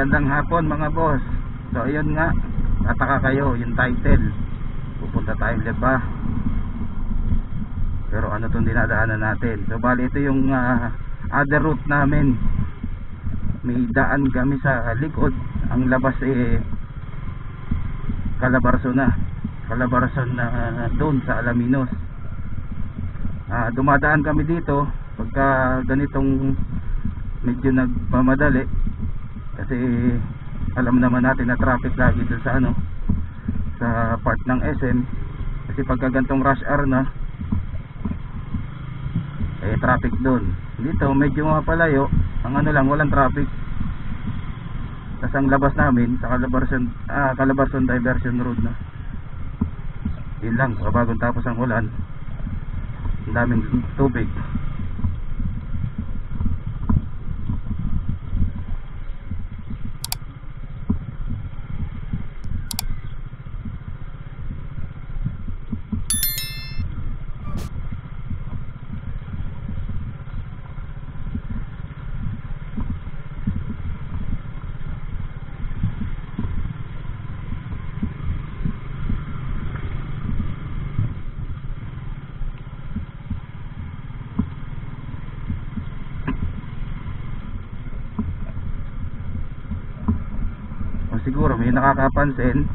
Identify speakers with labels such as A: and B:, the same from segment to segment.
A: Magandang hapon mga boss. So ayun nga, tataka kayo yung title. Pupunta tayong Leba. Pero ano itong dinadaanan natin? So bali ito yung other route namin. May daan kami sa likod. Ang labas Calabarzon na doon sa Alaminos. Dumadaan kami dito pagka ganitong medyo nagmamadali kasi alam naman natin na traffic lagi doon sa sa part ng SM. Kasi pagka ganitong rush hour na traffic doon. Dito medyo mapalayo, ang lang, walang traffic. Tapos ang labas namin sa Calabarzon Diversion Road na. Yun lang, bagong tapos ang ulan, ang daming tubig. Siguro may nakakapansin,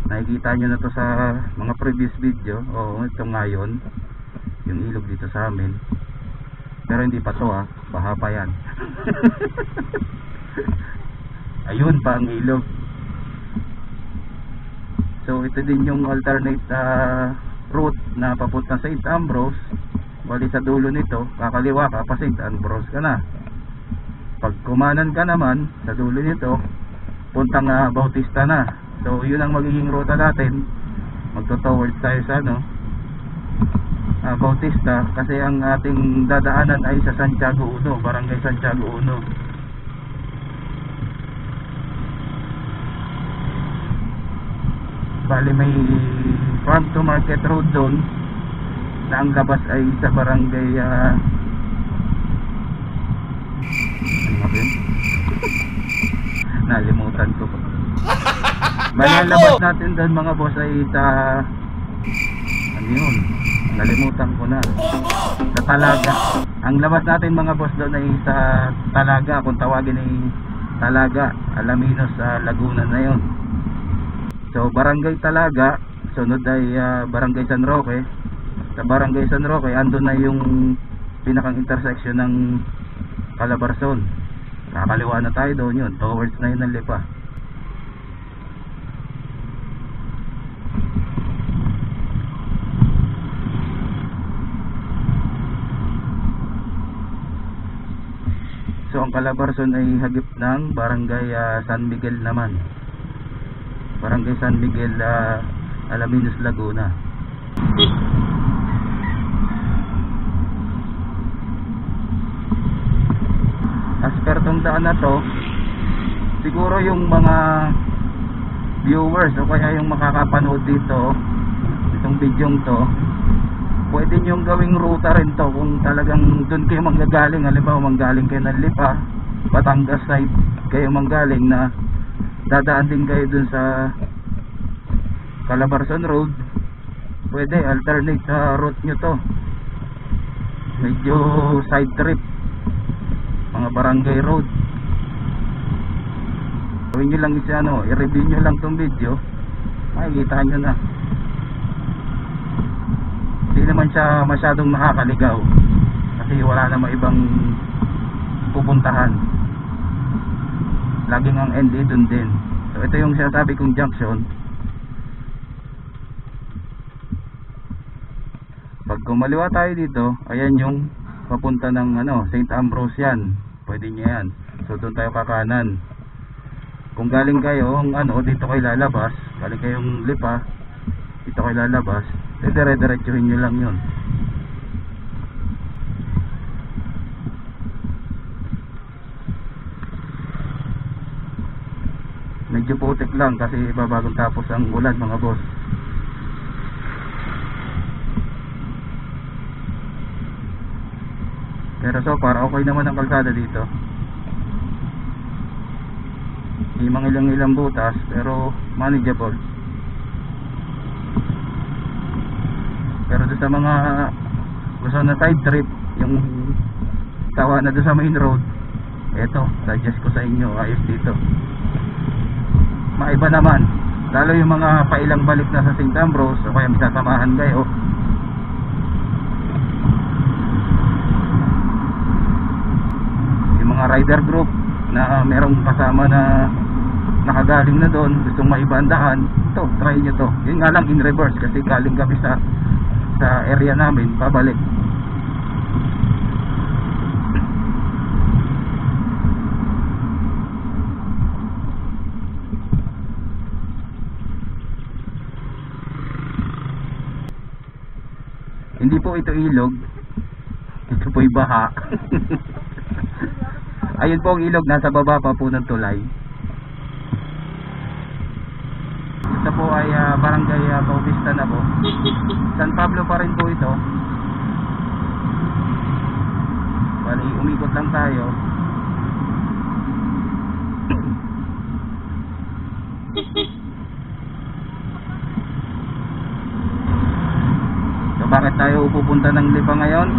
A: nakikita nyo na to sa mga previous video. Ito ngayon yung ilog dito sa amin, pero hindi pa to, baha pa yan. Ayun pa ang ilog. So ito din yung alternate route na papunta sa St. Ambrose. Bali sa dulo nito, kakaliwa ka pa St. Ambrose ka na. Pag kumanan ka naman sa dulo nito, puntang Bautista na. So yun ang magiging ruta natin. Magto-towards tayo sa Bautista, kasi ang ating dadaanan ay sa Santiago 1, Barangay Santiago 1. Bali may farm to market road doon na ang labas ay sa barangay nalimutan ko pa. Bali ang labas natin doon mga boss ay sa yun, nalimutan ko na, sa Talaga. Ang labas natin mga boss doon ay sa Talaga, kung tawagin ay Talaga, Alaminos sa Laguna na yun. So Barangay Talaga, sunod ay Barangay San Roque. Sa Barangay San Roque andun na yung pinakang intersection ng Calabarzon. Nakakaliwa na tayo doon, yun towards na yun ng Lipa. So ang Calabarzon ay hagip ng Barangay San Miguel naman. Barangay San Miguel, Alaminos, Laguna. As per tong daan na to, siguro yung mga viewers o kaya yung makakapanood dito itong bidyong to, pwede nyong gawing ruta rin to kung talagang dun kayo manggagaling. Halimbawa manggaling kayo ng Lipa, Batangas side kayo manggaling, na dadaan din kayo dun sa Calabarzon Road, pwede alternate sa route nyo to. Medyo side trip, mga barangay road. Gawin nyo lang i-review nyo lang tong video, makikita nyo na. Hindi naman siya masyadong nakakaligaw kasi wala namang ibang pupuntahan. Laging ang end dun din. So ito yung sinasabi kong junction. Pag kumaliwa tayo dito, ayan yung papunta ng St. Ambrose yan. Pwede nyo yan. So doon tayo kakanan. Kung galing kayo dito kayo lalabas, galing kayong Lipa, dito kayo lalabas, dire-diretsuhin nyo lang yun. Medyo putik lang kasi babagong tapos ang ulan mga boss. Pero so far okay naman ang kalsada dito. Hindi mga ilang butas pero manageable. Pero doon sa mga gusto na side trip, yung tawa na doon sa main road, eto, suggest ko sa inyo, ayos dito. Maiba naman, lalo yung mga pailang balik na sa St. Ambrose o kaya misasamahan kayo. Yung mga rider group na merong kasama na nakagaling na doon, gustong maibang daan, to, try nyo to. Yun nga lang in reverse kasi galing kami sa area namin pabalik. Hindi po ito ilog, ito po'y baha. Ayun po ang ilog, nasa baba pa po ng tulay. Ito po ay barangay Bautista na po. San Pablo pa rin po ito. Bali, umikot lang tayo. So bakit tayo pupunta ng Lipa ngayon?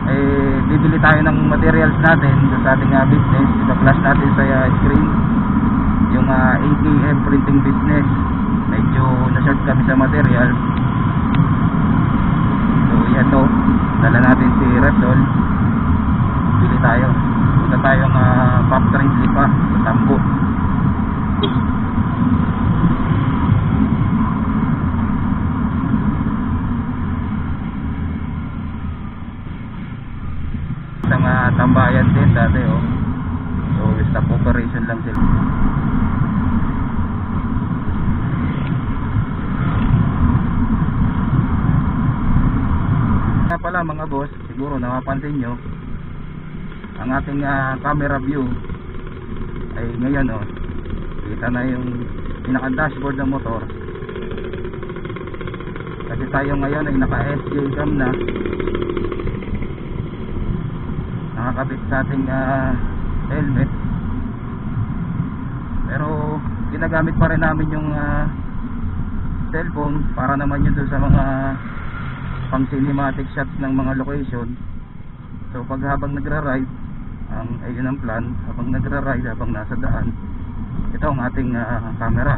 A: Eh, bibili tayo ng materials natin sa ating business. Ipa-flash natin sa screen yung AKM printing business. Medyo na-short kami sa materials. So yan to, dala natin si Repsol. Bili tayo. Punta tayong factory Lipa sa Tambo. Isang tambayan din dati, oh. So stop operation lang sila. Pala mga boss, siguro napapansin nyo ang ating camera view ay ngayon, oh, kita na yung pinaka dashboard ng motor kasi tayo ngayon ay naka SJ cam na, nakakabit sa ating helmet, pero ginagamit pa rin namin yung cellphone para naman yun sa mga pang cinematic shots ng mga location. So pag habang nagra-ride, ayun ang plan, habang nagra-ride, habang nasa daan, ito ang ating camera.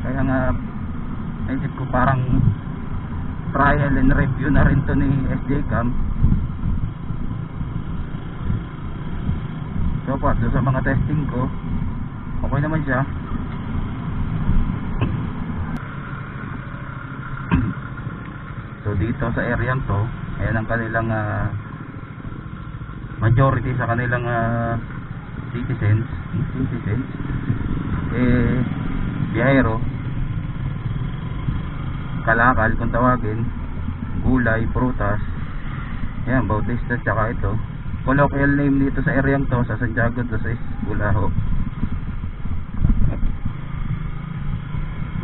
A: Kaya nga naisip ko parang trial and review na rin to ni SJ Cam. So pa, sa mga testing ko, okay naman siya. So dito sa area to, ayan ang kanilang majority sa kanilang citizens biyahero, kalakal kung tawagin, gulay, prutas. Ayan, Bautista tsaka ito. Colloquial name dito sa area to, sa Santiago to sa Bulaho.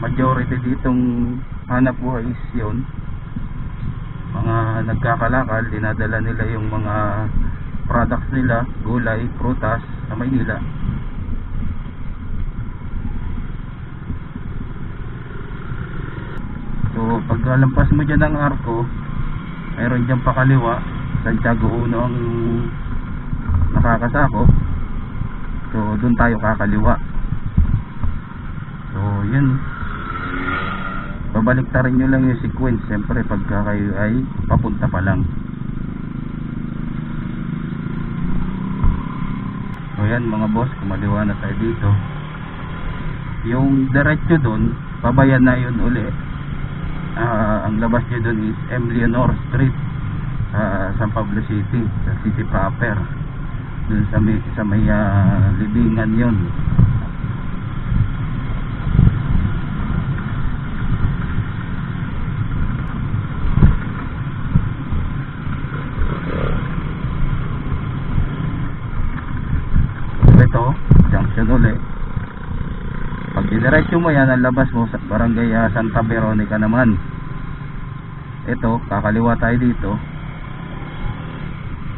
A: Majority ditong hanap buhay is yun, mga nagkakalakal, dinadala nila yung mga products nila, gulay, prutas sa Maynila. So pagkalampas mo dyan ng arko, mayroon dyan pakaliwa, Santiago 1 ang nakakasako. So doon tayo kakaliwa. So yun, babaliktarin nyo lang yung sequence siyempre pagka kayo ay papunta pa lang. So yan mga boss, kumaliwa na tayo dito. Yung diretso doon, pabayan na yun uli. Ang labas nyo doon is M. Leonor Street, San Pablo City, sa city proper. Doon sa may libingan yun. Ito, junction uli. Pag diniretso mo yan, ang labas mo sa barangay Santa Veronica naman. Ito, kakaliwa tayo dito.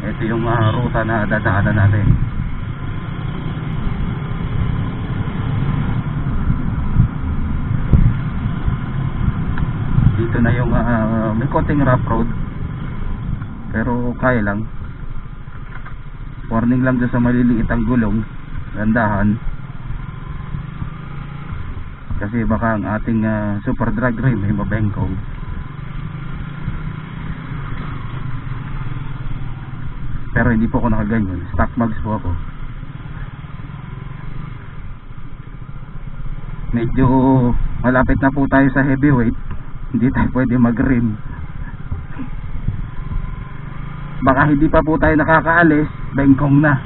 A: Ito yung ruta na dadaanan natin. Dito na yung may konting rough road, pero kaya lang. Warning lang doon sa maliliit ang gulong, gandahan, kasi baka ang ating super drag rim ay mabengkong. Pero hindi po ako nakaganyan, stock mags po ako. Medyo malapit na po tayo sa heavyweight, hindi tayo pwede mag-rim. Baka hindi pa po tayo nakakaalis, bengkong na.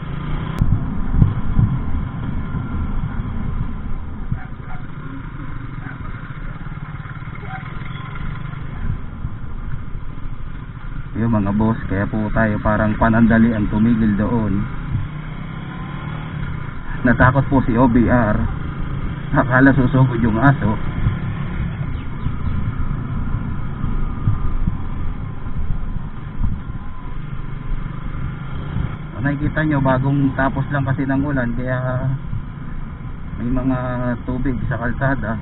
A: Yung mga boss, kaya po tayo parang panandali ang tumigil doon. Natakot po si OBR, akala susugod yung aso. Nakikita nyo, bagong tapos lang kasi ng ulan, kaya may mga tubig sa kalsada.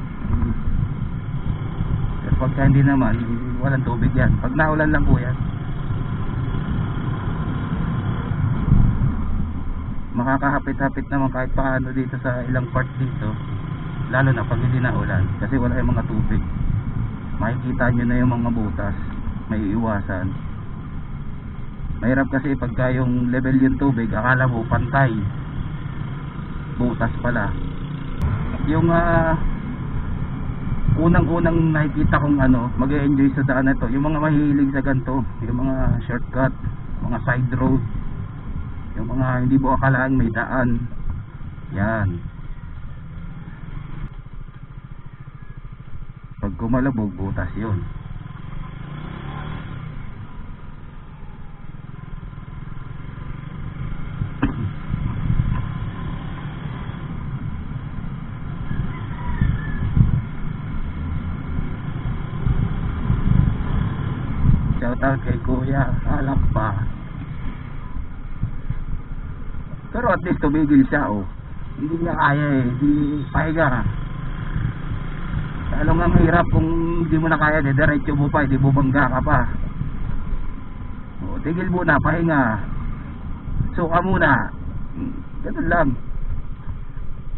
A: Pero pagka hindi naman, walang tubig yan. Pag naulan lang po yan. Makakahapit-hapit naman kahit paano dito sa ilang part dito, lalo na pag hindi naulan, kasi wala yung mga tubig. Makikita nyo na yung mga butas, may iwasan. Mahirap kasi pagka yung level yung tubig, akala mo pantay, butas pala. Yung unang-unang nakikita kong mag-e-enjoy sa daan na to, yung mga mahilig sa ganito, yung mga shortcut, mga side road, yung mga hindi mo akalaang may daan. Yan. Pag kumalabog, butas yun. Shoutout kay Kuya, alak pa. Pero at least tumigil siya, oh. Hindi niya kaya eh, hindi pahiga. Lalo nga mahirap kung hindi mo na kaya, diretso mo pa, hindi bubangga ka pa. Oh, tigil muna, pahinga. Suka muna. Ganun lang.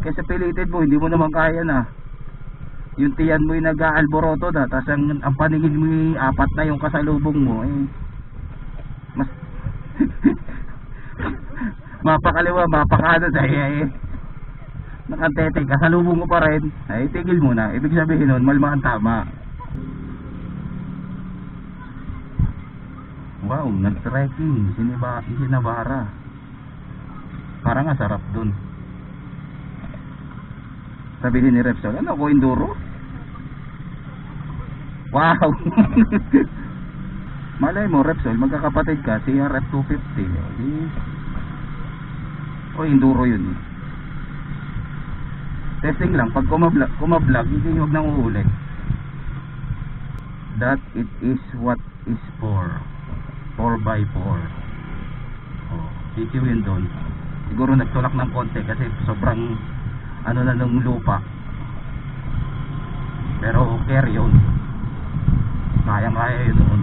A: Kaysa pilitin mo, hindi mo naman kaya na. Yung tiyan mo yung nag-aalboroto na, tapos ang paningin mo yung apat na yung kasalubong mo, mas mapakaliwa, mapakanan sa'yo, nakantete, kasalubong mo pa rin, tigil mo na. Ibig sabihin nun, malma ang tama. Wow, nag-trekking, Sinabara. Parang nga sarap dun. Sabihin ni Repsol, ano ko, enduro? Wow. Malay mo, Repsol, magkakapatid ka, CRF 250. Enduro yun. Testing lang, pag kumablog, hindi huwag nang uhuli. That it is what is for. 4x4. CQ yun doon. Siguro nagtulak ng konti kasi sobrang na nung lupa. Pero okay yun. Kaya yun doon.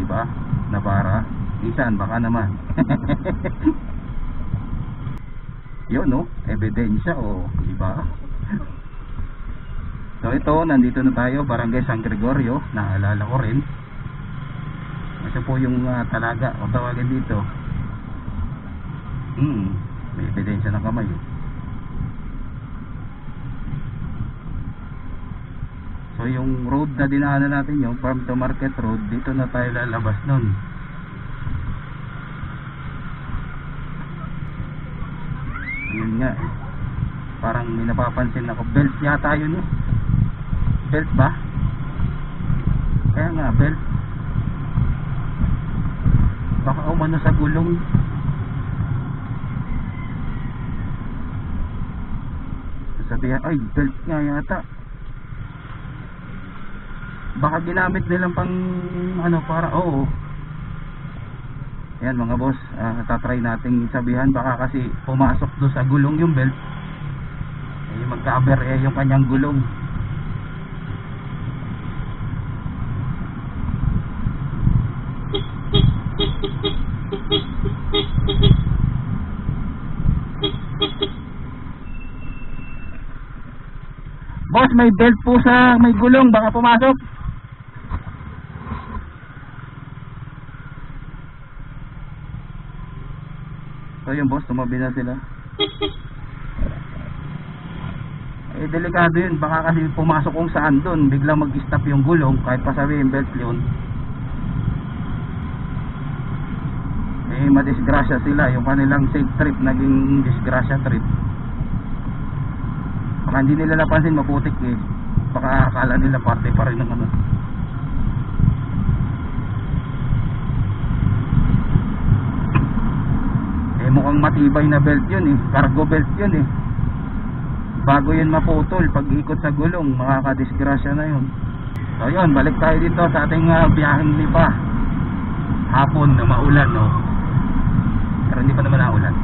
A: Diba? Nabara. Isan, baka naman. Yun, no? Ebidensya, diba? So ito, nandito na tayo, Barangay San Gregorio. Naalala ko rin. Ito po yung talaga, o tawagin dito. May ebidensya ng kamay. So yung road na dinaanan natin, yung Farm to Market Road, dito na tayo lalabas nun. Yun nga, parang may napapansin ako, belt yata yun. Belt ba? Kaya nga, belt. Baka umano sa gulong. Sabihan, ay belt nga yata. Baka ginamit nilang pang ano para oo. Ayan mga boss, tatry nating sabihan, baka kasi pumasok do sa gulong yung belt. Eh magka-cover yung kanyang gulong. Boss, may belt po sa may gulong, baka pumasok. So yung boss, tumabi na sila. Eh delikado yun, baka kasi pumasok kung saan doon, biglang mag-stop yung gulong kahit pa sabihin belt yun. Eh madisgrasya sila, yung kanilang safe trip naging disgrasya trip. Baka hindi nila napansin, maputik eh. Baka akala nila parte pa rin ng ano. Eh mukhang matibay na belt yun eh, cargo belt yun eh. Bago yun maputol, pag ikot sa gulong, makakadisgrasya na yun. So yun, balik tayo dito sa ating biyaheng lipa. Hapon na maulan, no? Pero hindi pa naman naulan.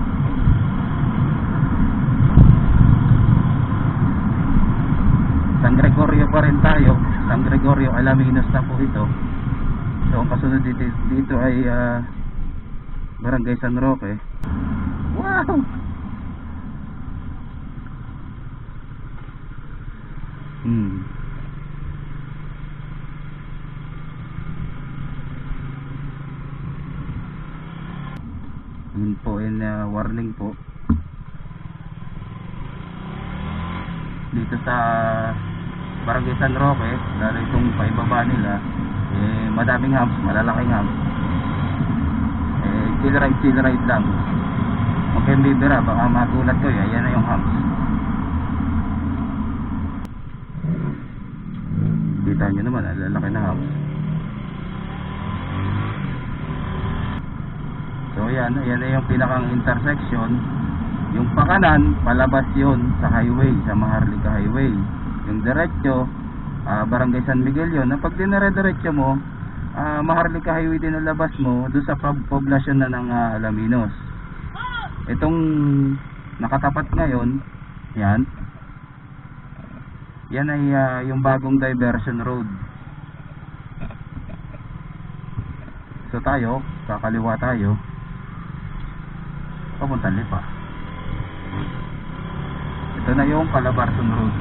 A: San Gregorio pa rin tayo. San Gregorio Alaminos na po ito. So ang kasunod dito ay Barangay San Roque. Wow! Yun po in warning po dito sa Barangay San Roque, lalo itong paibaba nila eh madaming hams, malalaking hams. Eh chill ride lang. Okay, bibira, baka magulat ko yan na yung hams. Kita nyo naman, lalaki na hams. So yan na yung pinakang intersection. Yung pakanan, palabas yun sa highway, sa Maharlika Highway. Yung diretso, Barangay San Miguel yun. Na pag dinire-diretso mo, Maharlika Highway din ang labas mo, doon sa poblasyon na ng Alaminos. Itong nakatapat ngayon, yan ay yung bagong diversion road. So tayo, kakaliwa tayo, papuntang Lipa. Ito na yung Calabarzon Road.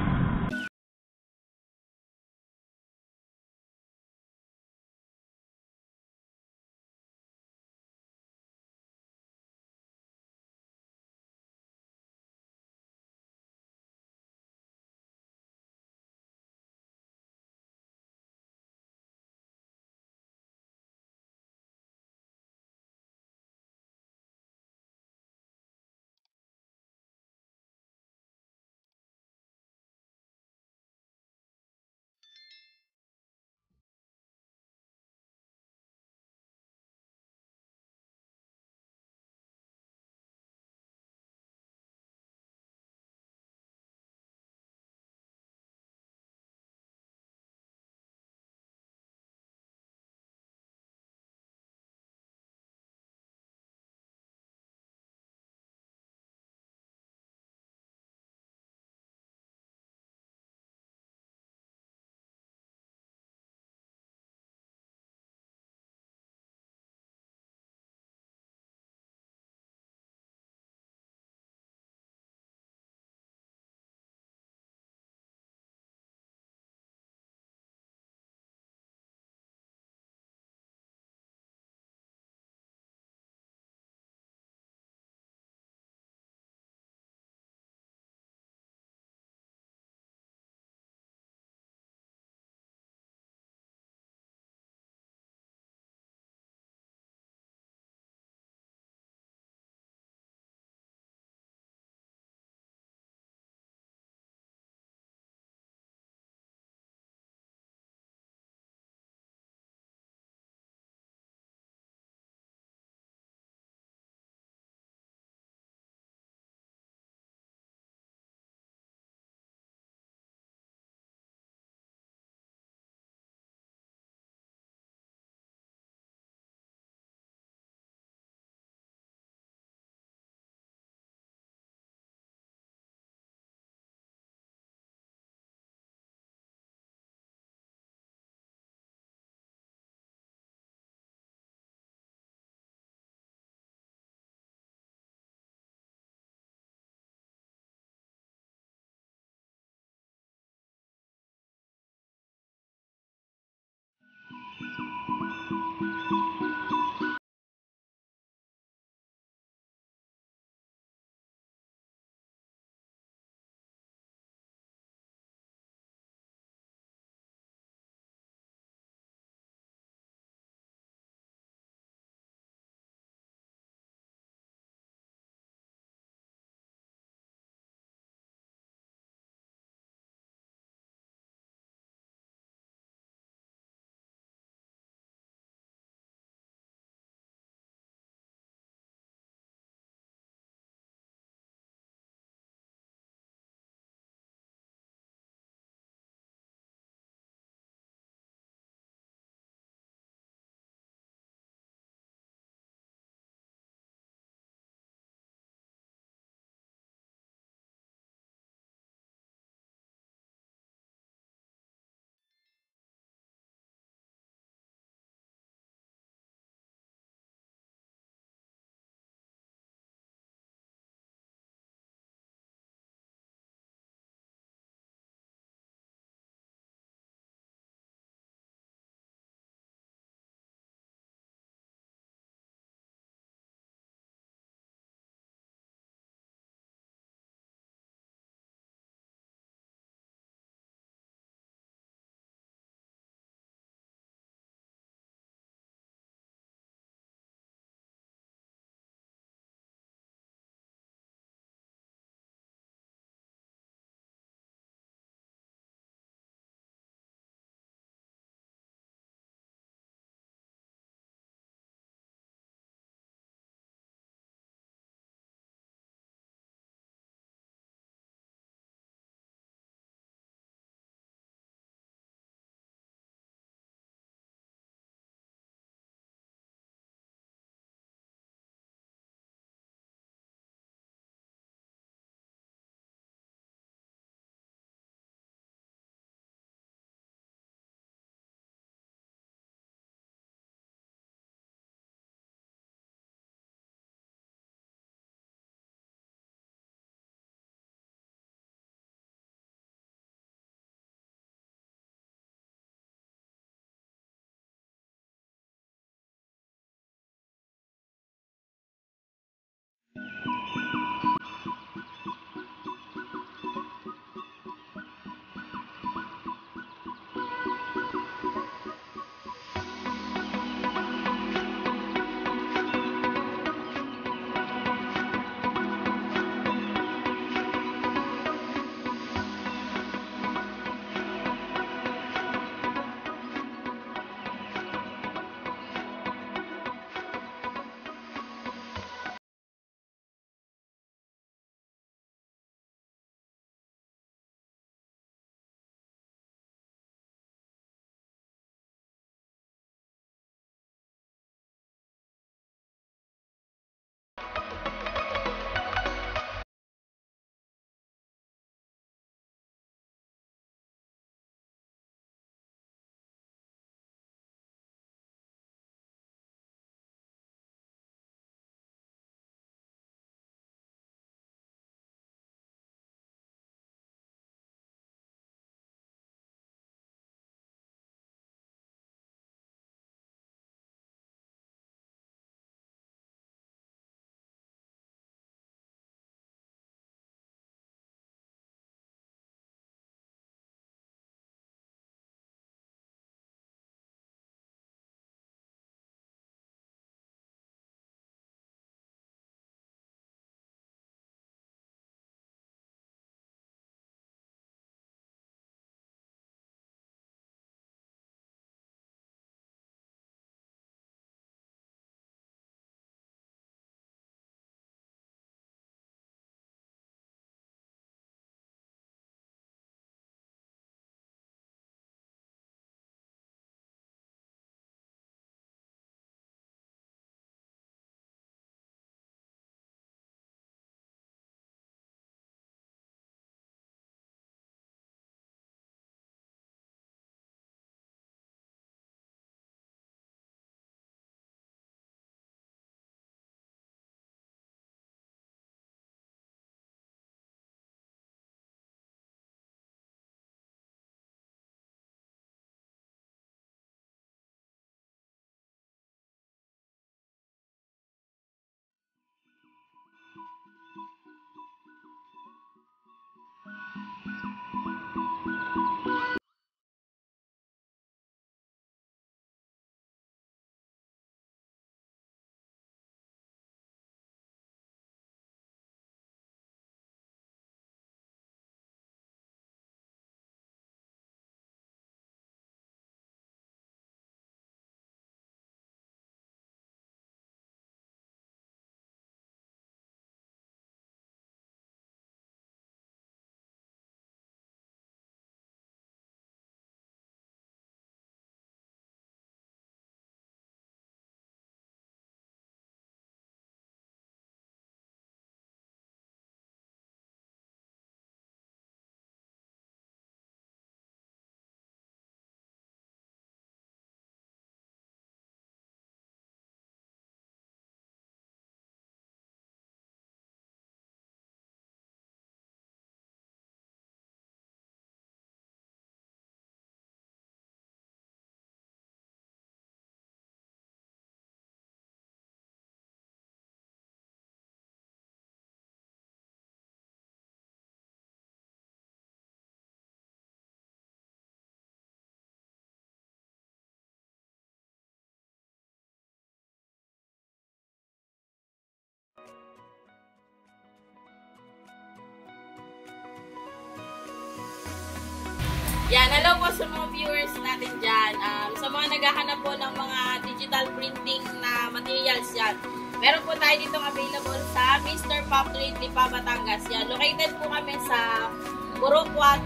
B: Yan, hello po sa mga viewers natin dyan. Sa mga naghahanap po ng mga digital printing na materials yan. Meron po tayo dito available sa Mr. Pop Trade, Lipa, Batangas. Yan, located po kami sa Puro 4,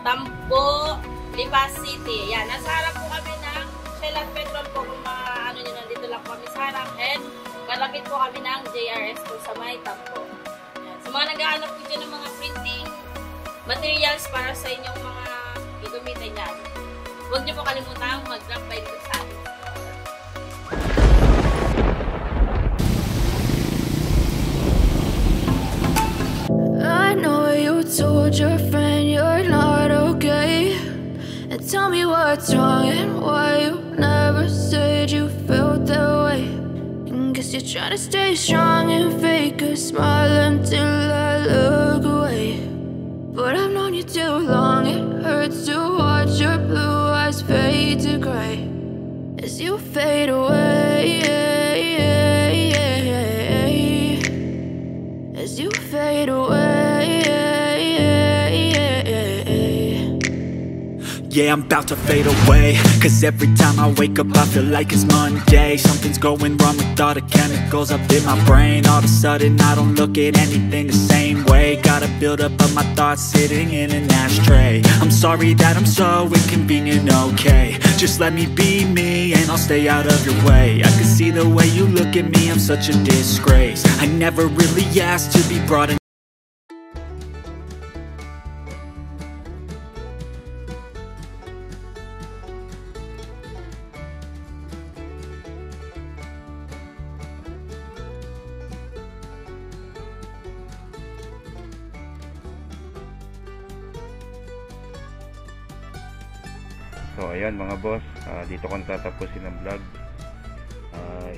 B: Tambo, Lipa City. Yan, nasa harap po kami ng Shell at Petrol po kung mga ano nyo, nandito lang po kami sa harap. And malapit po kami ng JRS po sa may Tambo. Yan, sa mga naghahanap po dyan ng mga printing materials para sa inyong mga gagamitin yan. Huwag niyo po kalimutan mag-drop by dito sa atin.
C: I know you told your friend you're not okay, and tell me what's wrong and why you never said you felt that way. And Guess you're trying to stay strong and fake a smile until I look away. But I've known you too long, it hurts to watch your blue eyes fade to gray as you fade away, as you fade away.
D: Yeah, I'm about to fade away, cause every time I wake up I feel like it's Monday. Something's going wrong with all the chemicals up in my brain. All of a sudden I don't look at anything the same way. Gotta build up of my thoughts sitting in an ashtray. I'm sorry that I'm so inconvenient, okay. Just let me be me and I'll stay out of your way. I can see the way you look at me, I'm such a disgrace. I never really asked to be brought in.
A: So ayan mga boss, dito ko tatapusin ang vlog.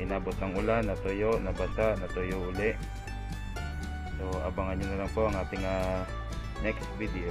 A: Inabot ng ulan, natuyo, nabasa, natuyo uli. So abangan nyo na lang po ang ating next video.